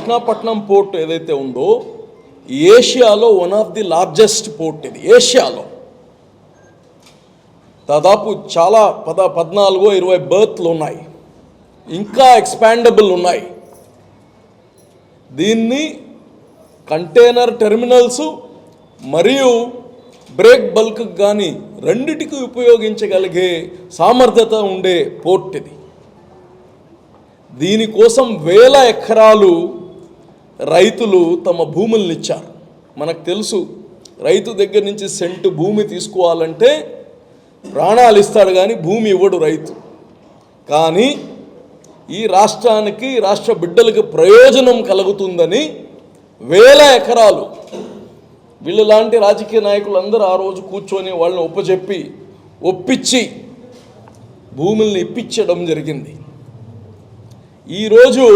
Krishnapatnam port ఏదైతే ఉందో ఏషియాలో one of the largest port. ఇది ఏషియాలో దాదాపు చాలా 14-20 బర్త్లు ఉన్నాయి, ఇంకా ఎక్స్పాండబుల్ ఉన్నాయి. దీన్ని కంటైనర్ టెర్మినల్స్ మరియు బ్రేక్ బల్క్ కానీ రెండిటికి ఉపయోగించగలిగే సామర్థ్యత ఉండే పోర్ట్ ఇది. దీనికోసం వేల ఎకరాలు రైతులు తమ భూములను ఇచ్చారు. మనకు తెలుసు, రైతు దగ్గర నుంచి సెంటు భూమి తీసుకోవాలంటే ప్రాణాలు ఇస్తాడు కానీ భూమి ఇవ్వడు రైతు. కానీ ఈ రాష్ట్రానికి, రాష్ట్ర బిడ్డలకు ప్రయోజనం కలుగుతుందని వేల ఎకరాలు వీళ్ళు లాంటి రాజకీయ నాయకులందరూ ఆ రోజు కూర్చొని వాళ్ళని ఒప్పించి భూముల్ని ఇప్పించడం జరిగింది. ఈరోజు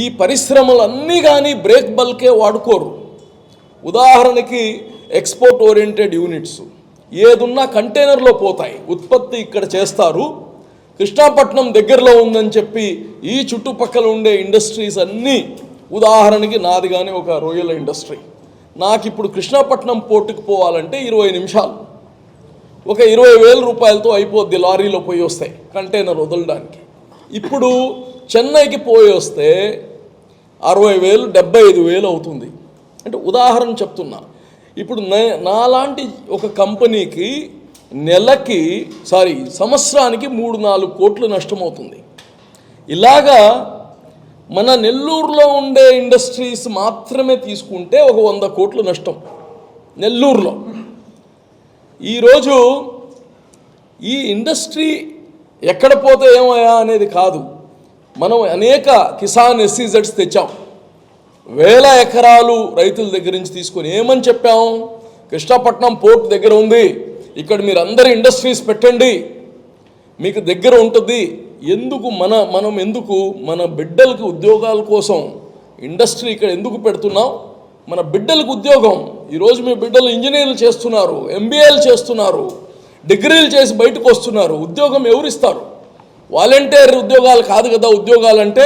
ఈ పరిశ్రమలన్నీ కానీ బ్రేక్ బల్కే వాడుకోరు. ఉదాహరణకి ఎక్స్పోర్ట్ ఓరియంటెడ్ యూనిట్స్ ఏదున్నా కంటైనర్లో పోతాయి, ఉత్పత్తి ఇక్కడ చేస్తారు. కృష్ణాపట్నం దగ్గరలో ఉందని చెప్పి ఈ చుట్టుపక్కల ఉండే ఇండస్ట్రీస్ అన్నీ, ఉదాహరణకి నాది కానీ ఒక రొయ్యల ఇండస్ట్రీ, నాకు ఇప్పుడు కృష్ణాపట్నం పోర్టుకు పోవాలంటే 20 నిమిషాలు, ఒక 20,000 రూపాయలతో అయిపోద్ది. లారీలో పోయి వస్తాయి కంటైనర్ వదలడానికి. ఇప్పుడు చెన్నైకి పోయి వస్తే 60,000, 75,000 అవుతుంది. అంటే ఉదాహరణ చెప్తున్నా. ఇప్పుడు నాలాంటి ఒక కంపెనీకి సంవత్సరానికి 3-4 కోట్లు నష్టమవుతుంది. ఇలాగా మన నెల్లూరులో ఉండే ఇండస్ట్రీస్ మాత్రమే తీసుకుంటే ఒక 100 కోట్లు నష్టం నెల్లూరులో. ఈరోజు ఈ ఇండస్ట్రీ ఎక్కడ పోతే ఏమయ్యా అనేది కాదు, మనం అనేక కిసాన్ ఎస్సీజెడ్స్ తెచ్చాం, వేల ఎకరాలు రైతుల దగ్గర నుంచి తీసుకొని ఏమని చెప్పాం, కృష్ణాపట్నం పోర్ట్ దగ్గర ఉంది, ఇక్కడ మీరు అందరు ఇండస్ట్రీస్ పెట్టండి, మీకు దగ్గర ఉంటుంది. ఎందుకు మన బిడ్డలకు ఉద్యోగాల కోసం ఇండస్ట్రీ ఇక్కడ ఎందుకు పెడుతున్నాం? మన బిడ్డలకు ఉద్యోగం. ఈరోజు మీ బిడ్డలు ఇంజనీర్లు చేస్తున్నారు, ఎంబీఏలు చేస్తున్నారు, డిగ్రీలు చేసి బయటకు వస్తున్నారు. ఉద్యోగం ఎవరిస్తారు? వాలంటీర్ ఉద్యోగాలు కాదు కదా. ఉద్యోగాలంటే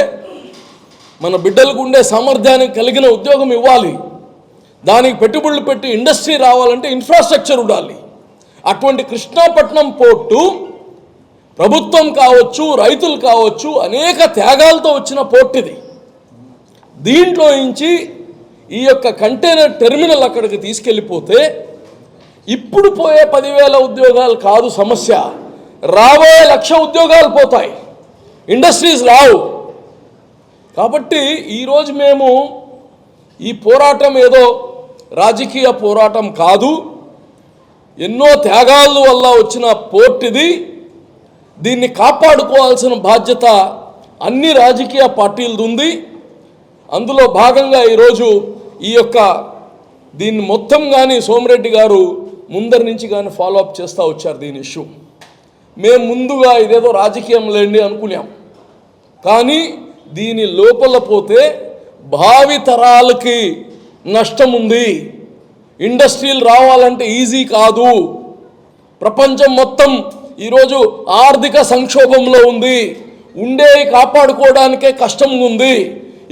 మన బిడ్డలకు ఉండే సామర్థ్యానికి కలిగిన ఉద్యోగం ఇవ్వాలి. దానికి పెట్టుబడులు పెట్టి ఇండస్ట్రీ రావాలంటే ఇన్ఫ్రాస్ట్రక్చర్ ఉండాలి. అటువంటి కృష్ణాపట్నం పోర్టు ప్రభుత్వం కావచ్చు, రైతులు కావచ్చు, అనేక త్యాగాలతో వచ్చిన పోర్ట్ ఇది. దీంట్లో నుంచి ఈ యొక్క కంటైనర్ టెర్మినల్ అక్కడికి తీసుకెళ్ళిపోతే ఇప్పుడు పోయే 10,000 ఉద్యోగాలు కాదు సమస్య, రాబోయే 1,00,000 ఉద్యోగాలు పోతాయి, ఇండస్ట్రీస్ రావు. కాబట్టి ఈరోజు మేము ఈ పోరాటం ఏదో రాజకీయ పోరాటం కాదు, ఎన్నో త్యాగాల వల్ల వచ్చిన పోర్ట్ ఇది. దీన్ని కాపాడుకోవాల్సిన బాధ్యత అన్ని రాజకీయ పార్టీలది ఉంది. అందులో భాగంగా ఈరోజు దీన్ని మొత్తం కానీ సోమిరెడ్డి గారు ముందరి నుంచి కానీ ఫాలోఅప్ చేస్తూ వచ్చారు దీని ఇష్యూ. మేము ముందుగా ఇదేదో రాజకీయం లేండి అనుకున్నాం, కానీ దీని లోపల పోతే భావి తరాలకి నష్టం ఉంది. ఇండస్ట్రీలు రావాలంటే ఈజీ కాదు. ప్రపంచం మొత్తం ఈరోజు ఆర్థిక సంక్షోభంలో ఉంది, ఉండేవి కాపాడుకోవడానికే కష్టంగా ఉంది.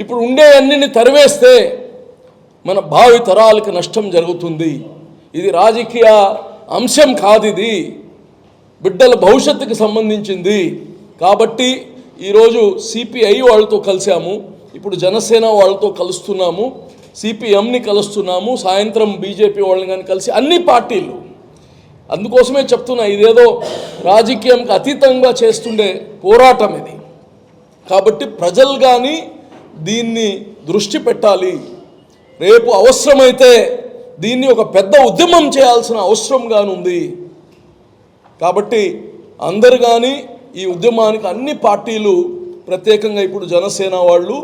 ఇప్పుడు ఉండే అన్నిని తరివేస్తే మన భావి తరాలకు నష్టం జరుగుతుంది. ఇది రాజకీయ అంశం కాదు, ఇది బిడ్డల భవిష్యత్తుకి సంబంధించింది. కాబట్టి ఈరోజు సిపిఐ వాళ్ళతో కలిసాము, ఇప్పుడు జనసేన వాళ్ళతో కలుస్తున్నాము, సిపిఎంని కలుస్తున్నాము, సాయంత్రం బీజేపీ వాళ్ళని కానీ కలిసి అన్ని పార్టీలు. అందుకోసమే చెప్తున్నా, ఇదేదో రాజకీయంకి అతీతంగా చేస్తుండే పోరాటం ఇది. కాబట్టి ప్రజలు కానీ దీన్ని దృష్టి పెట్టాలి. రేపు అవసరమైతే దీన్ని ఒక పెద్ద ఉద్యమం చేయాల్సిన అవసరం ఉంది. కాబట్టి అందరు కానీ ఈ ఉద్యమానికి అన్ని పార్టీలు, ప్రత్యేకంగా ఇప్పుడు జనసేన వాళ్ళు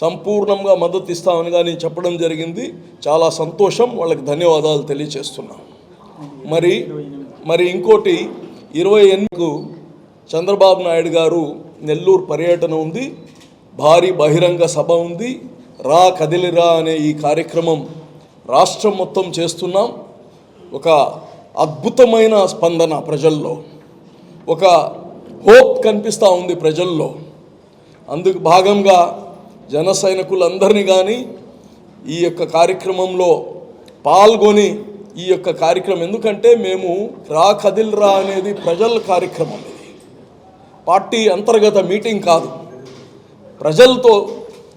సంపూర్ణంగా మద్దతు ఇస్తామని కానీ చెప్పడం జరిగింది. చాలా సంతోషం, వాళ్ళకి ధన్యవాదాలు తెలియజేస్తున్నాం. మరి ఇంకోటి 28కు చంద్రబాబు నాయుడు గారు నెల్లూరు పర్యటన ఉంది, భారీ బహిరంగ సభ ఉంది. రా కదిలిరా అనే ఈ కార్యక్రమం రాష్ట్రం మొత్తం చేస్తున్నాం. ఒక అద్భుతమైన స్పందన ప్రజల్లో, ఒక హోప్ కనిపిస్తూ ఉంది ప్రజల్లో. అందుకు భాగంగా జన సైనికులందరినీ కానీ ఈ యొక్క కార్యక్రమంలో పాల్గొని ఈ యొక్క కార్యక్రమం, ఎందుకంటే మేము రా కదిల్రా అనేది ప్రజల కార్యక్రమం, ఇది పార్టీ అంతర్గత మీటింగ్ కాదు,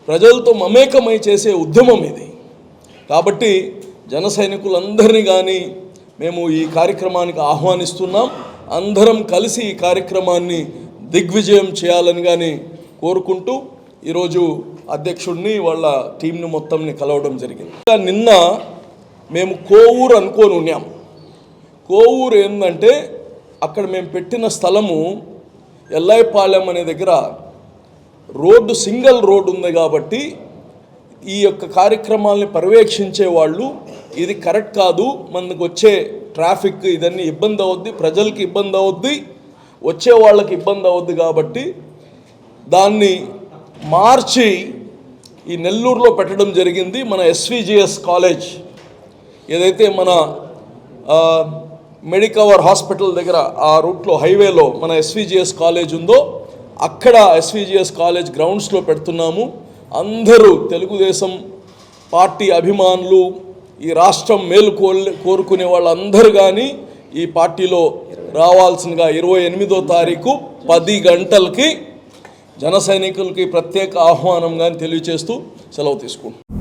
ప్రజలతో మమేకమై చేసే ఉద్యమం ఇది. కాబట్టి జన సైనికులందరినీ కానీ మేము ఈ కార్యక్రమానికి ఆహ్వానిస్తున్నాం. అందరం కలిసి ఈ కార్యక్రమాన్ని దిగ్విజయం చేయాలని కానీ కోరుకుంటూ ఈరోజు అధ్యక్షుడిని వాళ్ళ టీంని మొత్తంని కలవడం జరిగింది. నిన్న మేము కోవూరు అనుకొని ఉన్నాం. కోవూరు ఏంటంటే అక్కడ మేము పెట్టిన స్థలము ఎల్లాయిపాలెం అనే దగ్గర రోడ్డు, సింగిల్ రోడ్డు ఉంది కాబట్టి ఈ యొక్క కార్యక్రమాలని పర్యవేక్షించే వాళ్ళు ఇది కరెక్ట్ కాదు, మనకు వచ్చే ట్రాఫిక్ ఇదన్నీ ఇబ్బంది అవుద్ది, ప్రజలకి ఇబ్బంది అవుద్ది, వచ్చే వాళ్ళకి ఇబ్బంది అవుద్ది, కాబట్టి దాన్ని మార్చి ఈ నెల్లూరులో పెట్టడం జరిగింది. మన ఎస్విజిఎస్ కాలేజ్ ఏదైతే మన మెడికవర్ హాస్పిటల్ దగ్గర ఆ రూట్లో హైవేలో మన ఎస్విజిఎస్ కాలేజ్ ఉందో అక్కడ ఎస్విజిఎస్ కాలేజ్ గ్రౌండ్స్లో పెడుతున్నాము. అందరూ తెలుగుదేశం పార్టీ అభిమానులు, ఈ రాష్ట్రం మేలు కోరుకునే వాళ్ళందరూ కానీ ఈ పార్టీలో రావాల్సిందిగా 28వ తారీఖు 10 గంటలకి జన సైనికులకి ప్రత్యేక ఆహ్వానం కానీ తెలియజేస్తూ సెలవు తీసుకుంటాం.